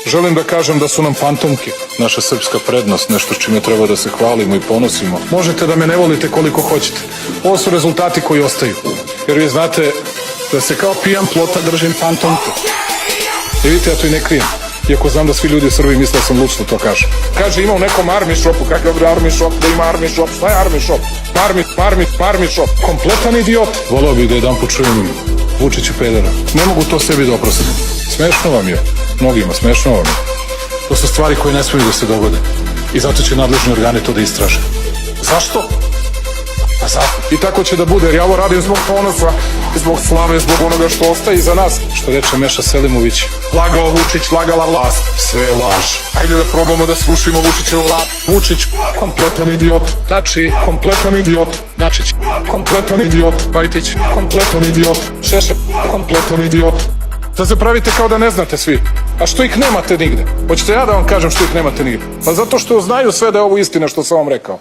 Želim da kažem da su nam fantomke naša srpska prednost, nešto čime treba da se hvalimo i ponosimo. Možete da me ne volite koliko hoćete. Ovo su rezultati koji ostaju. Jer vi znate da se kao pijan plota držim fantomke. I vidite, ja to i ne krijem. Iako znam da svi ljudi u Srbiji misle da sam lud što to kažem. Kaže, ima u nekom army shopu, kakav je army shop, da ima army shop, šta je army shop? Army shop. Kompletan idiot. Volao bih da jedan počujem Vučiću pedera. Ne mogu to sebi da oprostim. Smešno vam je. Mnogima, smešno vam je. To su stvari koje ne smiju da se dogode. I zato će nadležni organi to da istraže. Zašto? Pa zato. I tako će da bude, jer ja ovo radim zbog ponosa, zbog slave, zbog onoga što ostaje iza nas. Što reče Meša Selimović, lagao Vučić, lagala vlast. Sve je laž. Ajde da probamo da slušimo Vučićevu vlast. Vučić, kompletan idiot. Dači, kompletan idiot. Dačić, kompletan idiot. Pajtić, kompletan idiot. Šešelj, kompletan idiot. Da se pravite kao da ne znate svi. A što ih nemate nigde? Hoćete ja da vam kažem što ih nemate nigde? Pa zato što znaju sve da je ovo istina što sam vam rekao.